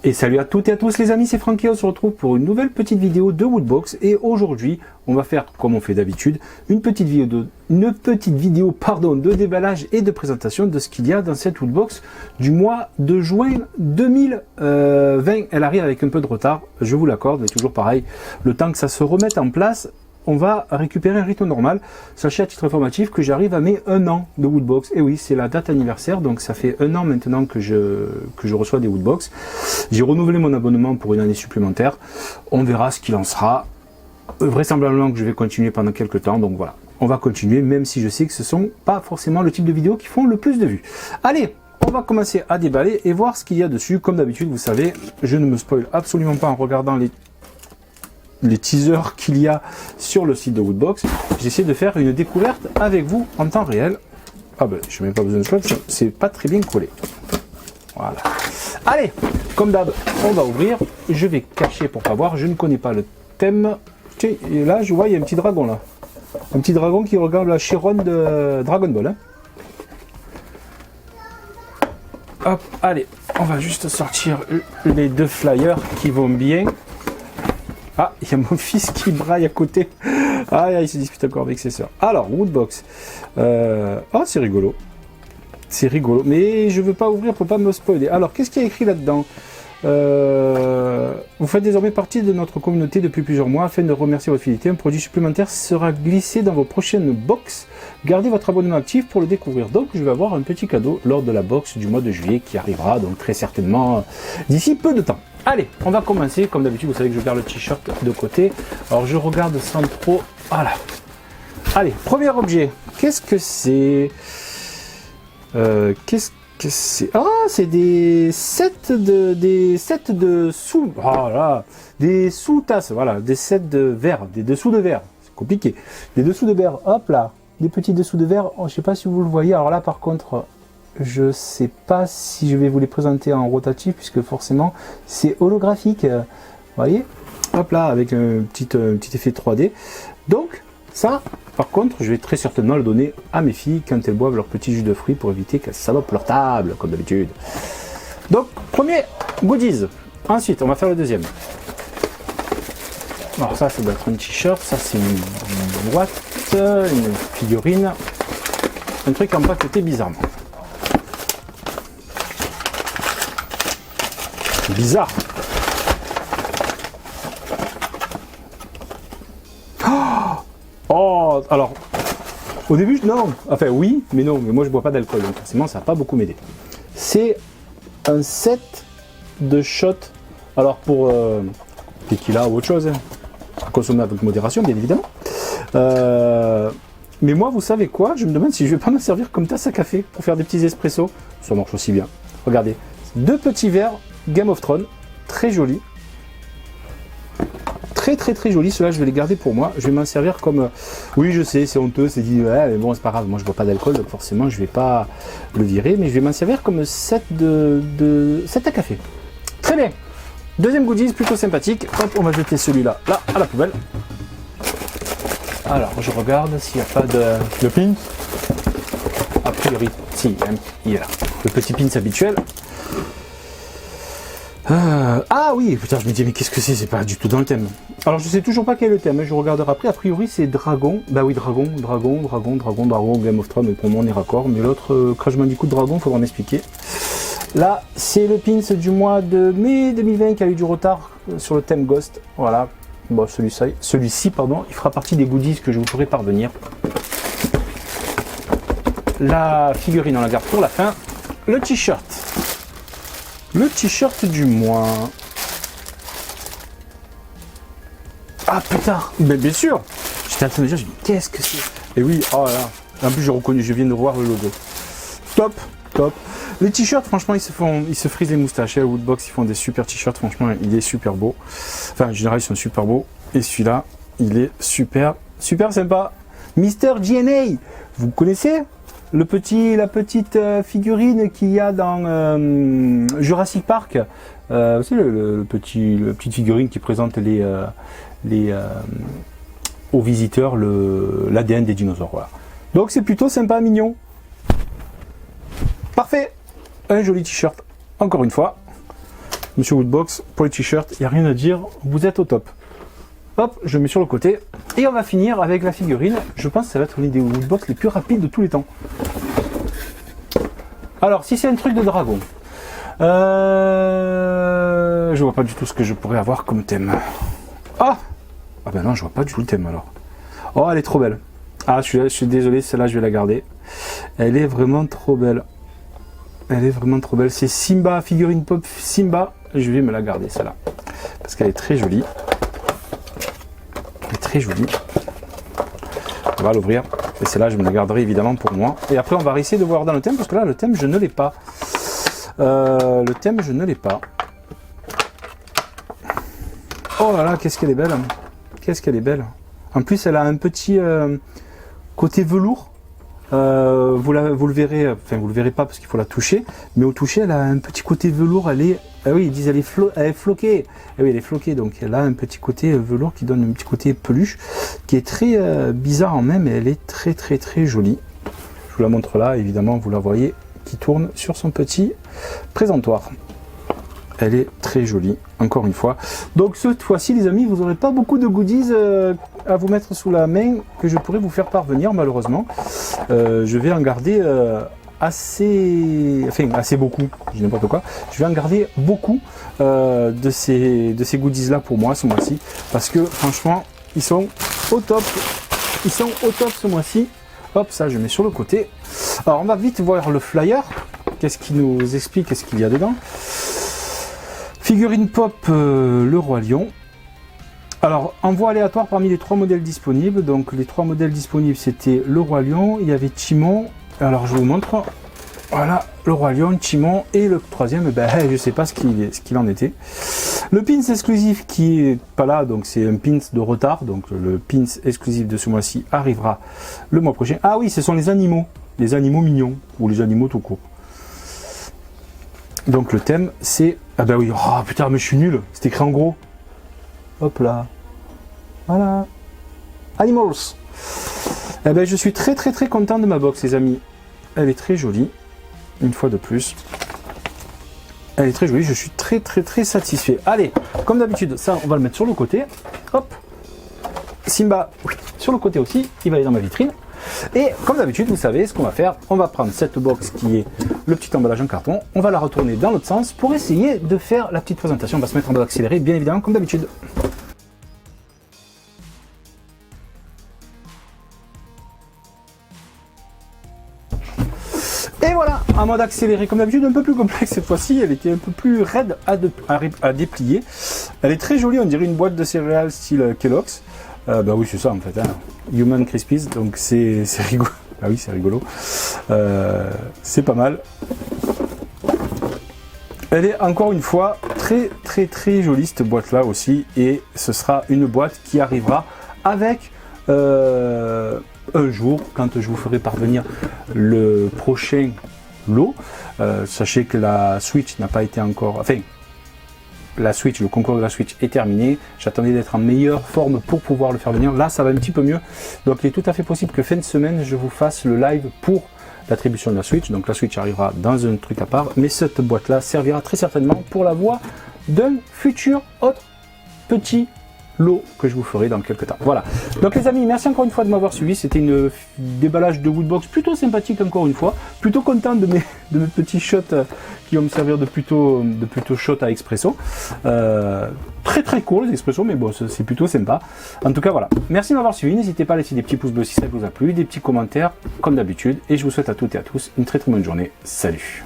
Et salut à toutes et à tous les amis, c'est Francky, on se retrouve pour une nouvelle petite vidéo de Woodbox et aujourd'hui on va faire comme on fait d'habitude une petite vidéo de déballage et de présentation de ce qu'il y a dans cette Woodbox du mois de juin 2020. Elle arrive avec un peu de retard, je vous l'accorde, mais toujours pareil, le temps que ça se remette en place, on va récupérer un rythme normal. Sachez à titre informatif que j'arrive à mes 1 an de Woodbox. Et oui, c'est la date anniversaire, donc ça fait 1 an maintenant que je reçois des Woodbox. J'ai renouvelé mon abonnement pour une année supplémentaire. On verra ce qu'il en sera. Vraisemblablement que je vais continuer pendant quelques temps, donc voilà. On va continuer, même si je sais que ce ne sont pas forcément le type de vidéos qui font le plus de vues. Allez, on va commencer à déballer et voir ce qu'il y a dessus. Comme d'habitude, vous savez, je ne me spoil absolument pas en regardant les teasers qu'il y a sur le site de Woodbox. J'essaie de faire une découverte avec vous en temps réel. Ah ben, je n'ai même pas besoin de choix, c'est pas très bien collé. Voilà. Allez, comme d'hab, on va ouvrir. Je vais cacher pour pas voir, je ne connais pas le thème. Tiens, et là, je vois, il y a un petit dragon là. Un petit dragon qui regarde la Chiron de Dragon Ball. Hein. Hop, allez, on va juste sortir les 2 flyers qui vont bien. Ah, il y a mon fils qui braille à côté. Ah, il se dispute encore avec ses soeurs. Alors, Woodbox. Oh, c'est rigolo. C'est rigolo. Mais je ne veux pas ouvrir pour ne pas me spoiler. Alors, qu'est-ce qu'il y a écrit là-dedans ? Vous faites désormais partie de notre communauté depuis plusieurs mois. Afin de remercier votre fidélité, un produit supplémentaire sera glissé dans vos prochaines box. Gardez votre abonnement actif pour le découvrir. Donc, je vais avoir un petit cadeau lors de la box du mois de juillet qui arrivera donc très certainement d'ici peu de temps. Allez, on va commencer. Comme d'habitude, vous savez que je garde le t-shirt de côté. Alors, je regarde sans trop. Voilà. Allez, premier objet. Qu'est-ce que c'est Qu'est-ce que c'est? Ah, c'est des sets de sous. Voilà, des sous-tasses. Voilà, des sets de verre, des dessous de verre. C'est compliqué. Des dessous de verre. Hop là, des petits dessous de verre. Oh, je sais pas si vous le voyez. Alors là, par contre. Je sais pas si je vais vous les présenter en rotatif puisque forcément c'est holographique. Vous voyez, hop là, avec un petit effet 3D. Donc ça, par contre, je vais très certainement le donner à mes filles quand elles boivent leur petit jus de fruits pour éviter qu'elles salopent leur table comme d'habitude. Donc premier goodies. Ensuite, on va faire le deuxième. Alors ça doit être un t-shirt. Ça c'est une boîte, une figurine, un truc empaqueté bizarrement. Bizarre. Oh, alors, au début, non. Enfin, oui, mais non. Mais moi, je bois pas d'alcool, donc forcément, ça va pas beaucoup m'aider. C'est un set de shots. Alors, pour tequila ou autre chose, hein, à consommer avec modération, bien évidemment. Mais moi, vous savez quoi? Je me demande si je vais pas me servir comme tasse à café pour faire des petits espressos. Ça marche aussi bien. Regardez, 2 petits verres. Game of Thrones, très joli, très joli. Ceux-là, je vais les garder pour moi. Je vais m'en servir comme. Oui, je sais, c'est honteux, c'est dit, ouais, mais bon, c'est pas grave. Moi, je bois pas d'alcool, donc forcément, je vais pas le virer, mais je vais m'en servir comme set set à café. Très bien. Deuxième goodies, plutôt sympathique. Hop, on va jeter celui-là, là, à la poubelle. Alors, je regarde s'il n'y a pas de pins. A priori, si, il y a le petit pins habituel. Ah oui, putain, je me dis mais qu'est-ce que c'est pas du tout dans le thème. Alors je sais toujours pas quel est le thème, je regarderai après. A priori c'est dragon. Bah oui, dragon, Game of Thrones, mais pour moi on est raccord. Mais l'autre Crash Bandicoot Dragon, faudra m'expliquer. Là, c'est le pins du mois de mai 2020 qui a eu du retard sur le thème Ghost. Voilà. Bon, celui-ci, pardon, il fera partie des goodies que je vous ferai parvenir. La figurine, on la garde pour la fin. Le t-shirt. Le t-shirt du mois. Ah putain, mais bien sûr. J'étais en train de dire, qu'est-ce que c'est? Et oui, oh là. En plus, j'ai reconnu, je viens de voir le logo. Top. Les t-shirts, franchement, ils se frisent les moustaches. À Woodbox, ils font des super t-shirts. Franchement, il est super beau. Enfin, en général, ils sont super beaux. Et celui-là, il est super sympa. Mister GNA, vous connaissez? La petite figurine qu'il y a dans Jurassic Park, c'est la petite figurine qui présente aux visiteurs l'ADN des dinosaures. Voilà. Donc c'est plutôt sympa, mignon. Parfait. Un joli t-shirt, encore une fois. Monsieur Woodbox, pour les t-shirts, il n'y a rien à dire, vous êtes au top. Hop, je mets sur le côté. Et on va finir avec la figurine. Je pense que ça va être l'une des Woodbox les plus rapides de tous les temps. Alors, si c'est un truc de dragon, je vois pas du tout ce que je pourrais avoir comme thème. Ah ben non, je vois pas du tout le thème alors. Oh, elle est trop belle. Ah, je suis désolé, celle-là, je vais la garder. Elle est vraiment trop belle. Elle est vraiment trop belle. C'est Simba, figurine pop Simba. Je vais me la garder, celle-là. Parce qu'elle est très jolie. Elle est très jolie. On va l'ouvrir. Et celle-là, je me la garderai évidemment pour moi. Et après, on va essayer de voir dans le thème. Parce que là, le thème, je ne l'ai pas. Le thème, je ne l'ai pas. Oh là là, qu'est-ce qu'elle est belle. Qu'est-ce qu'elle est belle. En plus, elle a un petit côté velours. Vous le verrez, enfin vous le verrez pas parce qu'il faut la toucher, mais au toucher elle a un petit côté velours, elle est, ah oui ils disent elle est floquée, ah oui elle est floquée, donc elle a un petit côté velours qui donne un petit côté peluche, qui est très bizarre en même, mais elle est très très très jolie. Je vous la montre là, évidemment vous la voyez, qui tourne sur son petit présentoir. Elle est très jolie, encore une fois. Donc cette fois-ci les amis, vous n'aurez pas beaucoup de goodies à vous mettre sous la main que je pourrais vous faire parvenir malheureusement. Je vais en garder assez beaucoup, je dis n'importe quoi. Je vais en garder beaucoup de ces goodies là pour moi ce mois-ci. Parce que franchement, ils sont au top. Ils sont au top ce mois-ci. Hop, ça je mets sur le côté. Alors on va vite voir le flyer. Qu'est-ce qui nous explique, qu'est-ce qu'il y a dedans? Figurine pop le Roi Lion. Alors, envoi aléatoire parmi les 3 modèles disponibles. Donc, les 3 modèles disponibles, c'était le Roi Lion, il y avait Timon. Alors, je vous montre. Voilà, le Roi Lion, Timon. Et le troisième, ben, je ne sais pas ce qu'il en était. Le pins exclusif qui est pas là, donc c'est un pins de retard. Donc, le pins exclusif de ce mois-ci arrivera le mois prochain. Ah oui, ce sont les animaux mignons, ou les animaux tout court. Donc le thème c'est... Ah bah oui, oh putain mais je suis nul, c'est écrit en gros. Hop là. Voilà. Animals. Eh ben je suis très très très content de ma box les amis. Elle est très jolie. Une fois de plus. Elle est très jolie, je suis très très très satisfait. Allez, comme d'habitude, ça on va le mettre sur le côté. Hop. Simba, sur le côté aussi, il va aller dans ma vitrine. Et comme d'habitude, vous savez ce qu'on va faire. On va prendre cette box qui est le petit emballage en carton. On va la retourner dans l'autre sens pour essayer de faire la petite présentation. On va se mettre en mode accéléré, bien évidemment, comme d'habitude. Et voilà, en mode accéléré, comme d'habitude, un peu plus complexe cette fois-ci. Elle était un peu plus raide à déplier. Elle est très jolie, on dirait une boîte de céréales style Kellogg's. Bah oui, c'est ça en fait, hein. Human Crispies, donc c'est rigolo. Ah oui, c'est rigolo. C'est pas mal. Elle est encore une fois très très très jolie cette boîte là aussi, et ce sera une boîte qui arrivera avec un jour quand je vous ferai parvenir le prochain lot. Sachez que la Switch n'a pas été encore... Enfin, la Switch, le concours de la Switch est terminé. J'attendais d'être en meilleure forme pour pouvoir le faire venir. Là, ça va un petit peu mieux. Donc, il est tout à fait possible que fin de semaine, je vous fasse le live pour l'attribution de la Switch. Donc, la Switch arrivera dans un truc à part. Mais cette boîte-là servira très certainement pour la voie d'un futur autre petit lot que je vous ferai dans quelques temps. Voilà. Donc les amis, merci encore une fois de m'avoir suivi. C'était une déballage de Woodbox plutôt sympathique encore une fois. Plutôt content de mes petits shots qui vont me servir de plutôt shots à expresso. Très très court les expressos, mais bon, c'est plutôt sympa. En tout cas, voilà. Merci de m'avoir suivi. N'hésitez pas à laisser des petits pouces bleus si ça vous a plu, des petits commentaires comme d'habitude. Et je vous souhaite à toutes et à tous une très très bonne journée. Salut!